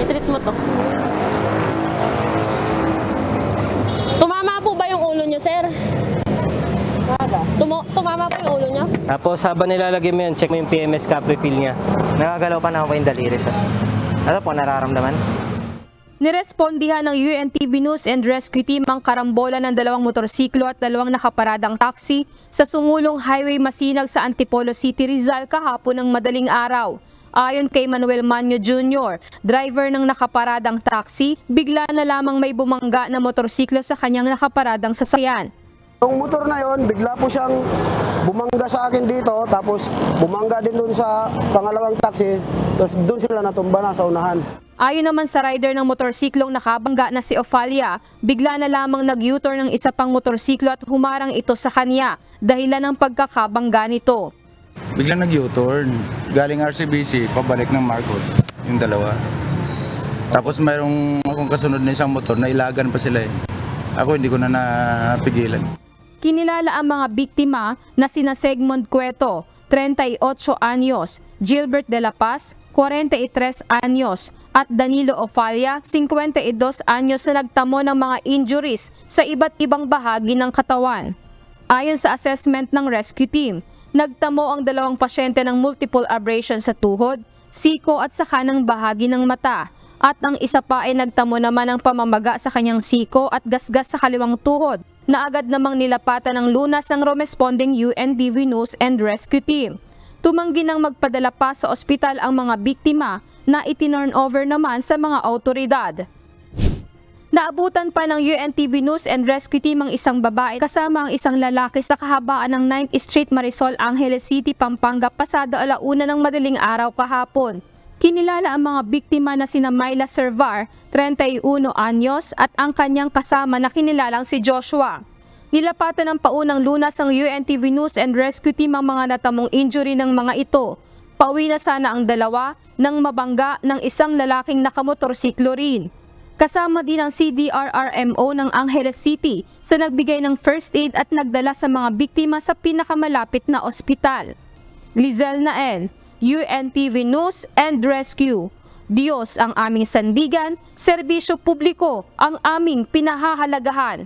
I-treat mo to. Tumama po ba yung ulo nyo, sir? Tumama po yung ulo nyo? Tapos habang nilalagay mo yan, check mo yung PMS cap refill niya. Nakagalaw pa na ako yung daliri, sir. Ano po nararamdaman? Nirespondihan ng UNTV News and Rescue Team ang karambola ng 2 motorsiklo at 2 nakaparadang taxi sa sumulong highway Masinag sa Antipolo City, Rizal kahapon ng madaling araw. Ayon kay Manuel Manyo Jr., driver ng nakaparadang taxi, bigla na lamang may bumangga na motorsiklo sa kanyang nakaparadang sasakyan. Yung motor na yon, bigla po siyang bumangga sa akin dito, tapos bumangga din doon sa pangalawang taxi, tapos doon sila natumba na sa unahan. Ayon naman sa rider ng motorsiklong nakabangga na si Ophalia, bigla na lamang nag-U-turn ng isa pang motorsiklo at humarang ito sa kanya, dahilan ng pagkakabangga nito. Biglang nag-U-turn, galing RCBC, pabalik ng Marcos, yung dalawa. Tapos mayroong akong kasunod na isang motor, nailagan pa sila eh. Ako hindi ko na napigilan. Kinilala ang mga biktima na sina Segmund Cueto, 38 anyos, Gilbert de la Paz, 43 anyos, at Danilo Ophalia, 52 anyos na nagtamo ng mga injuries sa iba't ibang bahagi ng katawan. Ayon sa assessment ng rescue team, nagtamo ang 2 pasyente ng multiple abrasion sa tuhod, siko at sa kanang bahagi ng mata, at ang isa pa ay nagtamo naman ng pamamaga sa kanyang siko at gasgas sa kaliwang tuhod na agad namang nilapatan ng lunas ng responding UNTV News and Rescue Team. Tumanggi nang magpadala pa sa ospital ang mga biktima na itinurn over naman sa mga autoridad. Naabutan pa ng UNTV News and Rescue Team ang isang babae kasama ang isang lalaki sa kahabaan ng 9th Street, Marisol, Angeles City, Pampanga pasado 1:00 ng madaling araw kahapon. Kinilala ang mga biktima na sina Myla Servar, 31 anyos, at ang kanyang kasama na kinilalang si Joshua. Nilapatan ng paunang lunas ng UNTV News and Rescue Team ang mga natamong injury ng mga ito. Pauwi na sana ang 2 nang mabangga ng isang lalaking nakamotorsiklo rin. Kasama din ang CDRRMO ng Angeles City sa nagbigay ng first aid at nagdala sa mga biktima sa pinakamalapit na ospital. Lizelle Nael, UNTV News and Rescue. Diyos ang aming sandigan, serbisyo publiko ang aming pinahahalagahan.